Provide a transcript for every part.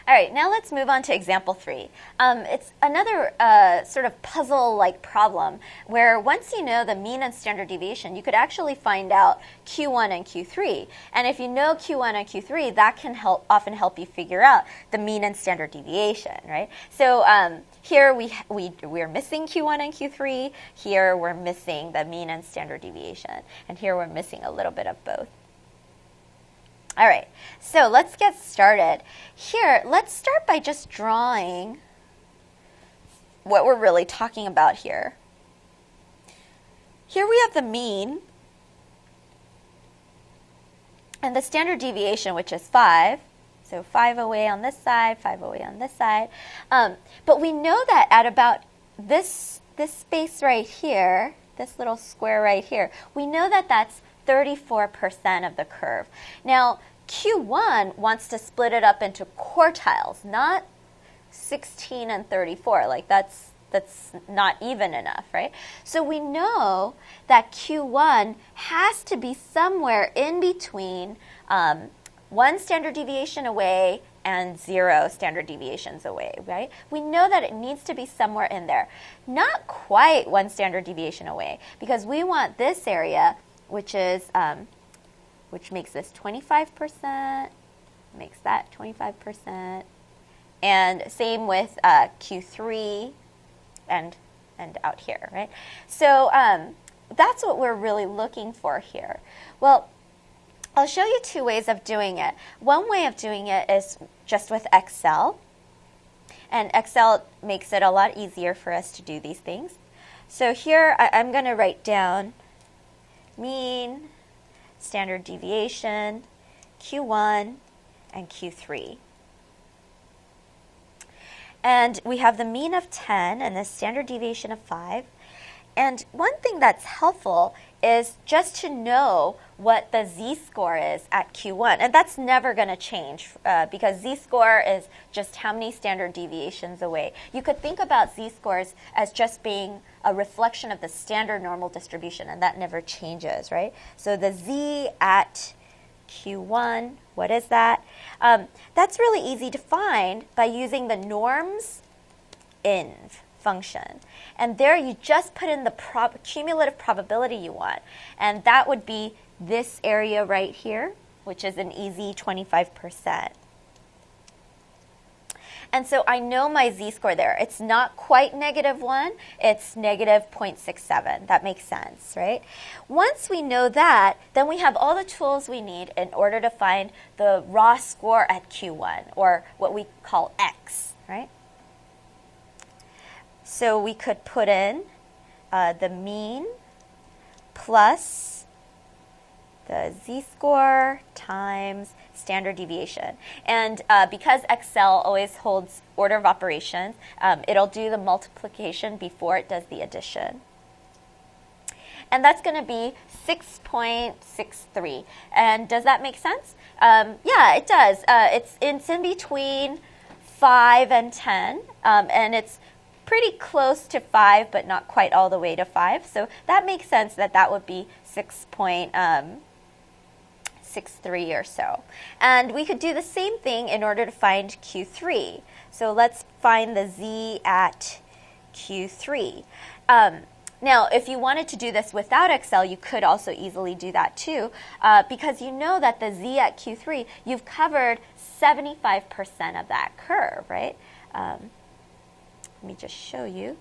All right, now let's move on to example 3. It's another sort of puzzle-like problem where once you know the mean and standard deviation, you could actually find out Q1 and Q3. And if you know Q1 and Q3, that can often help you figure out the mean and standard deviation, right? So here we're missing Q1 and Q3. Here we're missing the mean and standard deviation. And here we're missing a little bit of both. All right, so let's get started. Here, let's start by just drawing what we're really talking about here. Here we have the mean and the standard deviation, which is 5. So 5 away on this side, 5 away on this side. But we know that at about this space right here, this little square right here, we know that that's 34% of the curve. Now, Q1 wants to split it up into quartiles, not 16 and 34. Like that's not even enough, right? So we know that Q1 has to be somewhere in between 1 standard deviation away and 0 standard deviations away, right? We know that it needs to be somewhere in there. Not quite 1 standard deviation away, because we want this area, which makes this 25%, makes that 25%, and same with Q3 and out here, right? So that's what we're really looking for here. Well, I'll show you 2 ways of doing it. One way of doing it is just with Excel, and Excel makes it a lot easier for us to do these things. So here I'm going to write down mean, standard deviation, Q1, and Q3. And we have the mean of 10 and the standard deviation of 5. And one thing that's helpful is just to know what the z-score is at Q1. And that's never going to change because z-score is just how many standard deviations away. You could think about z-scores as just being a reflection of the standard normal distribution, and that never changes, right? So the z at Q1, what is that? That's really easy to find by using the norms inv function. And there you just put in the cumulative probability you want. And that would be this area right here, which is an easy 25%. And so I know my z-score there. It's not quite -1, it's -0.67. That makes sense, right? Once we know that, then we have all the tools we need in order to find the raw score at Q1, or what we call X, right? So we could put in the mean plus the z-score times standard deviation. And because Excel always holds order of operations, it'll do the multiplication before it does the addition. And that's going to be 6.63. And does that make sense? Yeah, it does. It's in between 5 and 10, and it's pretty close to 5, but not quite all the way to 5. So that makes sense that that would be 6.63 or so. And we could do the same thing in order to find Q3. So let's find the z at Q3. Now, if you wanted to do this without Excel, you could also easily do that too, because you know that the z at Q3, you've covered 75% of that curve, right? Let me just show you,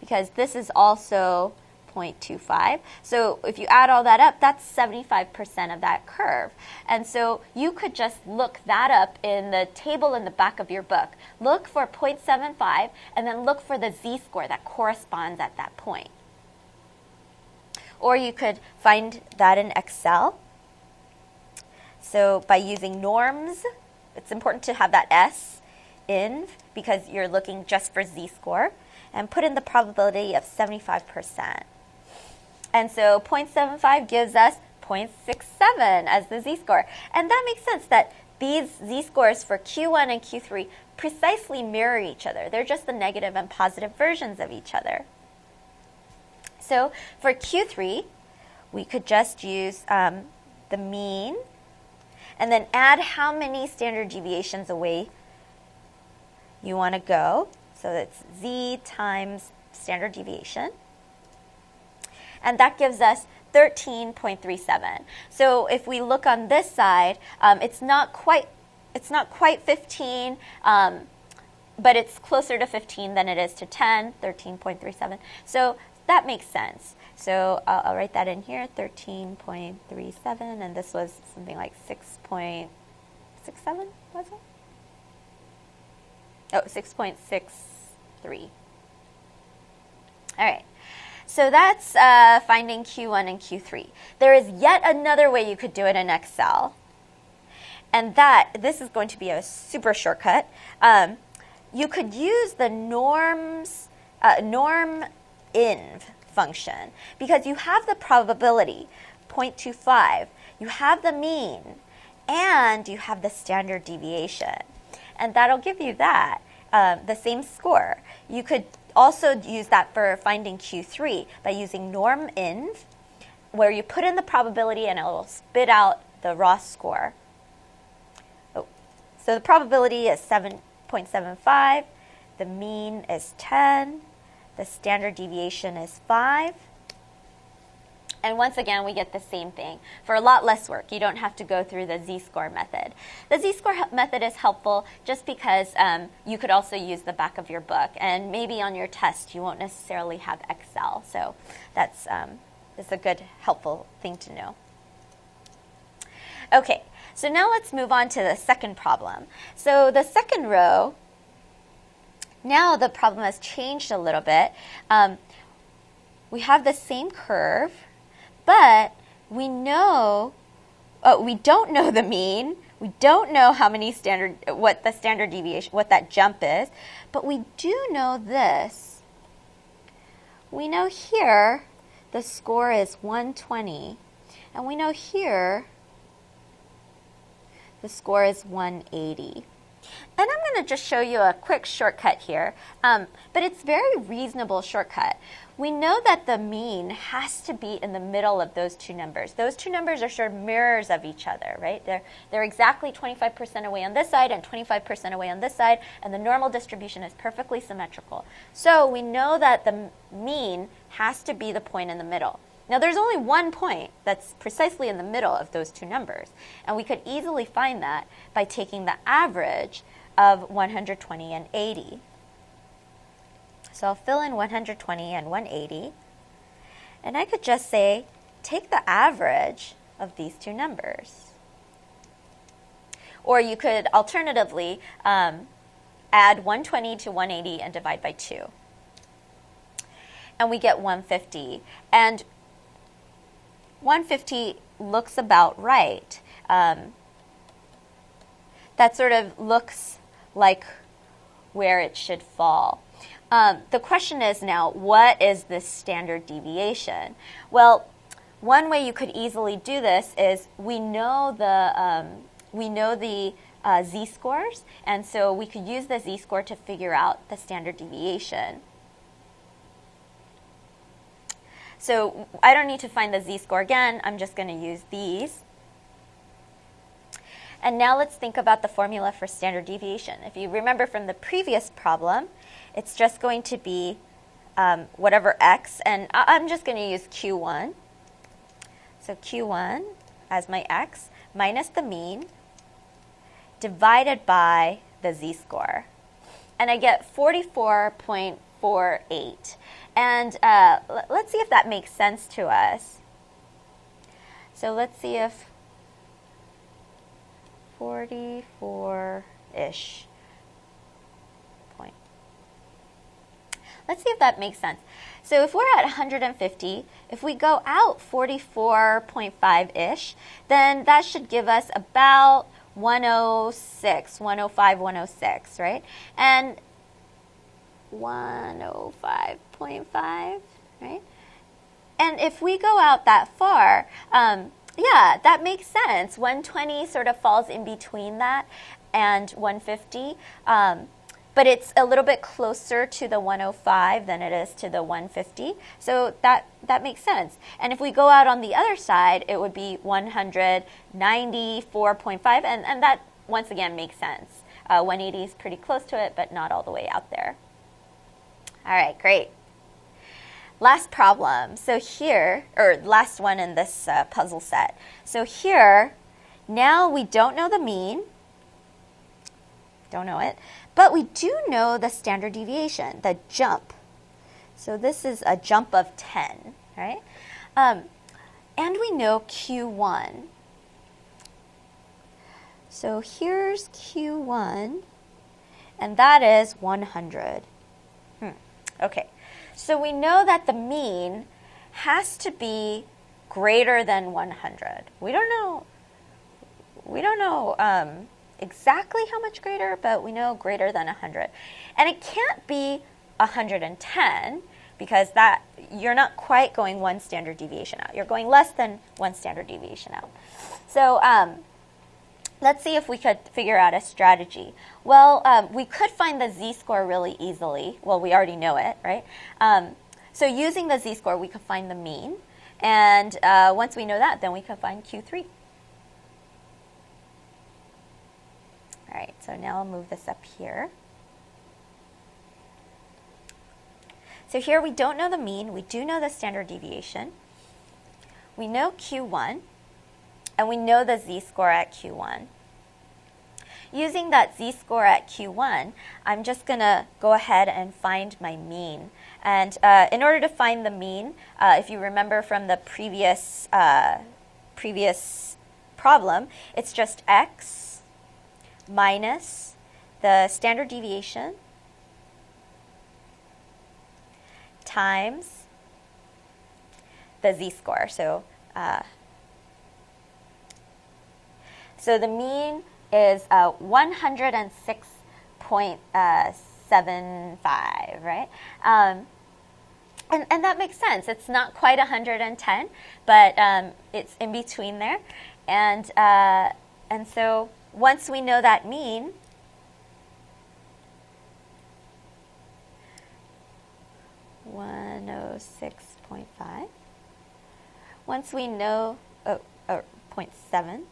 because this is also 0.25. So if you add all that up, that's 75% of that curve. And so you could just look that up in the table in the back of your book. Look for 0.75 and then look for the z-score that corresponds at that point. Or you could find that in Excel. So by using norms, it's important to have that S in because you're looking just for z-score, and put in the probability of 75%. And so 0.75 gives us 0.67 as the z-score. And that makes sense that these z-scores for Q1 and Q3 precisely mirror each other. They're just the negative and positive versions of each other. So for Q3, we could just use the mean. and then add how many standard deviations away you want to go. So that's z times standard deviation. And that gives us 13.37. So if we look on this side, it's not quite 15, but it's closer to 15 than it is to 10, 13.37. So that makes sense. So I'll write that in here, 13.37, and this was something like 6.67, was it? Oh, 6.63. All right. So that's finding Q1 and Q3. There is yet another way you could do it in Excel. And this is going to be a super shortcut. You could use the norm inv function, because you have the probability, 0.25, you have the mean, and you have the standard deviation. And that'll give you that, the same score. You could also use that for finding Q3 by using norm inv, where you put in the probability and it will spit out the raw score. Oh. So the probability is 7.75, the mean is 10, the standard deviation is 5. And once again, we get the same thing. For a lot less work, you don't have to go through the z-score method. The z-score method is helpful just because you could also use the back of your book. And maybe on your test, you won't necessarily have Excel. So that's a good, helpful thing to know. Okay, so now let's move on to the second problem. So the second row, now the problem has changed a little bit. We have the same curve, but we don't know the mean. We don't know what the standard deviation, what that jump is, but we do know this. We know here the score is 120, and we know here the score is 180. And I'm going to just show you a quick shortcut here, but it's a very reasonable shortcut. We know that the mean has to be in the middle of those two numbers. Those two numbers are sort of mirrors of each other, right? They're exactly 25% away on this side and 25% away on this side, and the normal distribution is perfectly symmetrical. So we know that the mean has to be the point in the middle. Now, there's only one point that's precisely in the middle of those two numbers, and we could easily find that by taking the average of 120 and 80. So I'll fill in 120 and 180, and I could just say, take the average of these two numbers. Or you could alternatively add 120 to 180 and divide by 2. And we get 150. And 150 looks about right. That sort of looks like where it should fall. The question is now, what is this standard deviation? Well, one way you could easily do this is we know the z-scores, and so we could use the z-score to figure out the standard deviation. So I don't need to find the z-score again. I'm just going to use these. And now let's think about the formula for standard deviation. If you remember from the previous problem, it's just going to be whatever x, and I'm just going to use Q1. So Q1 as my x minus the mean divided by the z-score. And I get 44.48. And let's see if that makes sense to us. So let's see if 44-ish point. Let's see if that makes sense. So if we're at 150, if we go out 44.5-ish, then that should give us about 106, 105, 106, right? And 105.5, right? And if we go out that far, yeah, that makes sense. 120 sort of falls in between that and 150. But but it's a little bit closer to the 105 than it is to the 150. So that makes sense. And if we go out on the other side, it would be 194.5, and that once again makes sense. 180 is pretty close to it, but not all the way out there. All right, great. Last problem. So here, or last one in this puzzle set. So here, now we don't know the mean. Don't know it. But we do know the standard deviation, the jump. So this is a jump of 10, right? And we know Q1. So here's Q1, and that is 100. Okay, so we know that the mean has to be greater than 100. We don't know exactly how much greater, but we know greater than 100. And it can't be 110 because that you're not quite going one standard deviation out. You're going less than one standard deviation out. So let's see if we could figure out a strategy. Well, we could find the z-score really easily. Well, we already know it, right? So using the z-score, we could find the mean. And once we know that, then we can find Q3. All right, so now I'll move this up here. So here we don't know the mean. We do know the standard deviation. We know Q1, and we know the z-score at Q1. Using that z-score at Q1, I'm just going to go ahead and find my mean. And in order to find the mean, if you remember from the previous problem, it's just x minus the standard deviation times the z-score. So the mean is 106.75, right? And that makes sense. It's not quite 110, but it's in between there. And so once we know that mean, (106.5). Once we know 0.7.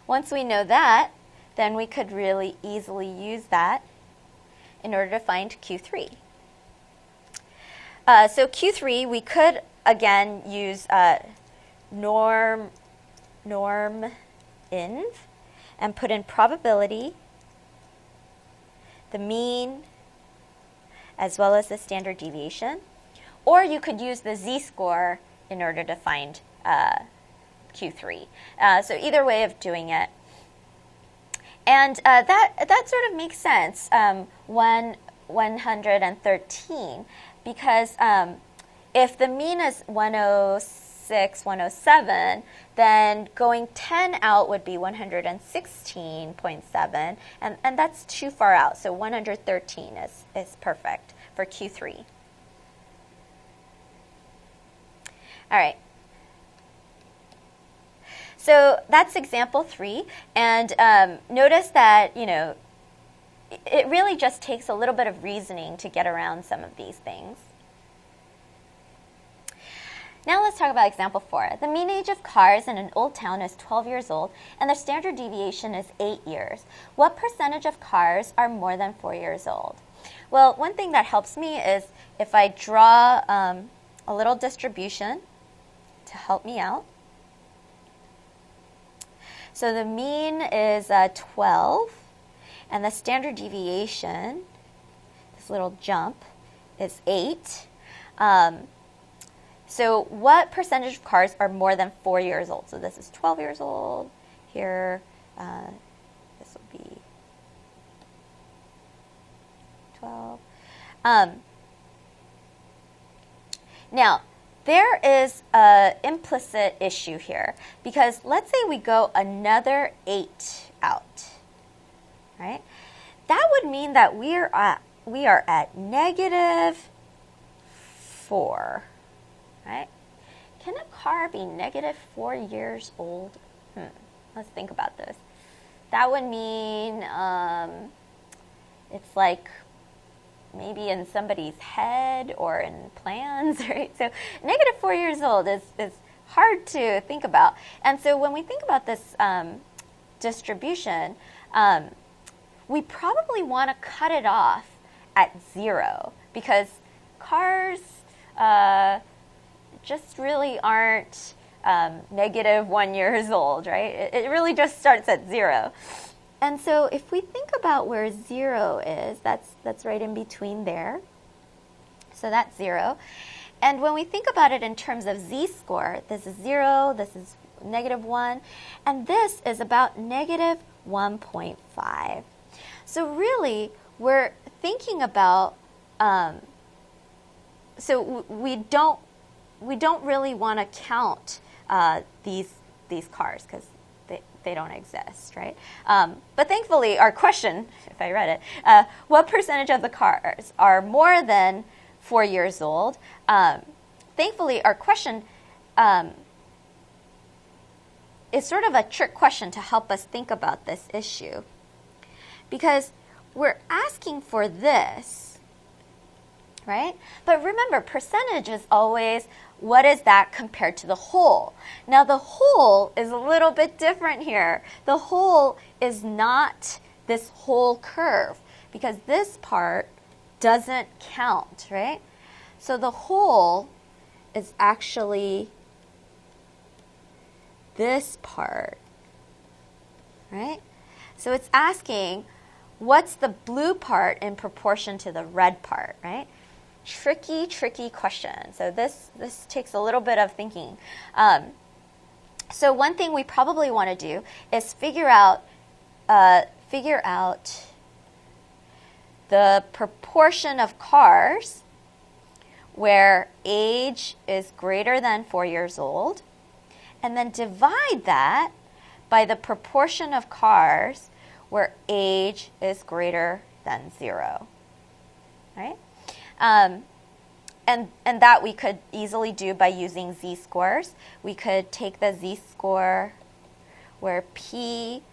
Once we know that, then we could really easily use that in order to find Q3. So Q3, we could, again, use norm inv and put in probability, the mean, as well as the standard deviation. Or you could use the z-score in order to find Q3. So either way of doing it. And that sort of makes sense, 113, because if the mean is 106, 107, then going 10 out would be 116.7, and that's too far out. So 113 is perfect for Q3. All right. So that's example 3, and notice that, it really just takes a little bit of reasoning to get around some of these things. Now let's talk about example 4. The mean age of cars in an old town is 12 years old, and the standard deviation is 8 years. What percentage of cars are more than 4 years old? Well, one thing that helps me is if I draw a little distribution to help me out. So the mean is 12, and the standard deviation, this little jump, is 8. So what percentage of cars are more than 4 years old? So this is 12 years old. Here, this will be 12. Now, there is an implicit issue here, because let's say we go another 8 out, right? That would mean that we are at -4, right? Can a car be negative 4 years old? Let's think about this. That would mean it's like maybe in somebody's head or in plans, right? So negative 4 years old is hard to think about. And so when we think about this distribution, we probably want to cut it off at 0 because cars just really aren't negative 1 years old, right? It really just starts at 0. And so if we think about where 0 is, that's right in between there. So that's 0. And when we think about it in terms of z-score, this is 0, this is negative 1, and this is about negative 1.5. So really, we're thinking about, so we don't really want to count these cars because they don't exist, right? But thankfully, our question, if I read it, what percentage of the cars are more than 4 years old? Thankfully, our question is sort of a trick question to help us think about this issue. Because we're asking for this, right? But remember, percentage is always what is that compared to the whole. Now, the whole is a little bit different here. The whole is not this whole curve because this part doesn't count, right? So the whole is actually this part, right? So it's asking, what's the blue part in proportion to the red part, right? Tricky question. So this takes a little bit of thinking. So one thing we probably want to do is figure out the proportion of cars where age is greater than 4 years old, and then divide that by the proportion of cars where age is greater than 0, right? And that we could easily do by using z-scores. We could take the z-score where p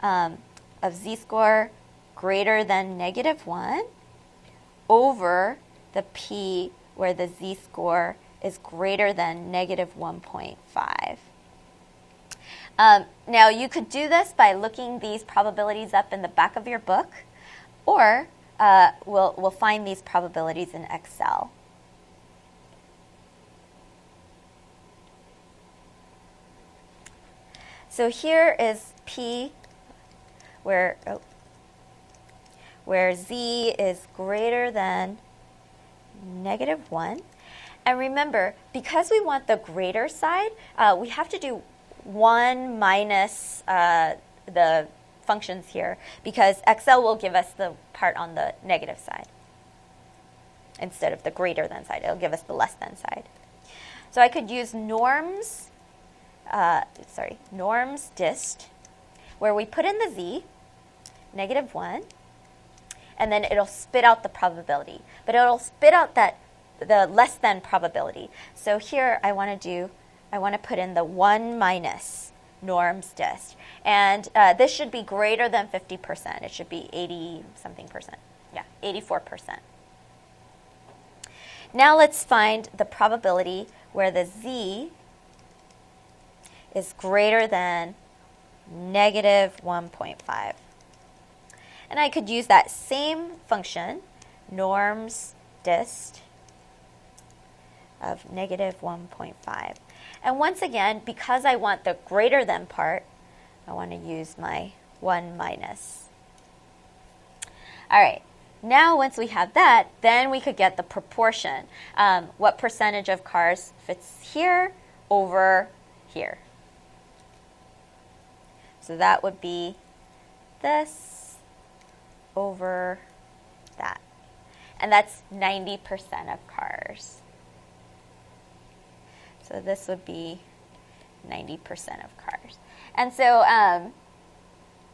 of z-score greater than negative 1 over the p where the z-score is greater than negative 1.5. Now, you could do this by looking these probabilities up in the back of your book, or we'll find these probabilities in Excel. So here is P where Z is greater than negative 1. And remember, because we want the greater side, we have to do 1 minus the functions here, because Excel will give us the part on the negative side instead of the greater than side. It'll give us the less than side. So I could use norms dist, where we put in the z, negative 1, and then it'll spit out the probability. But it'll spit out the less than probability. So here I want to put in the 1 minus norms dist. And this should be greater than 50%. It should be 80-something percent. Yeah, 84%. Now let's find the probability where the z is greater than negative 1.5. And I could use that same function, norms dist of negative 1.5. And once again, because I want the greater than part, I want to use my 1 minus. All right, now once we have that, then we could get the proportion. What percentage of cars fits here over here? So that would be this over that. And that's 90% of cars. So this would be 90% of cars. And so,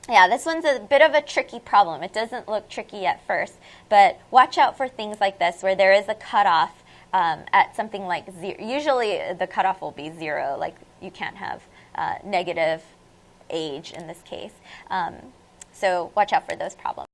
yeah, this one's a bit of a tricky problem. It doesn't look tricky at first, but watch out for things like this where there is a cutoff at something like 0. Usually the cutoff will be 0, like you can't have negative age in this case. So watch out for those problems.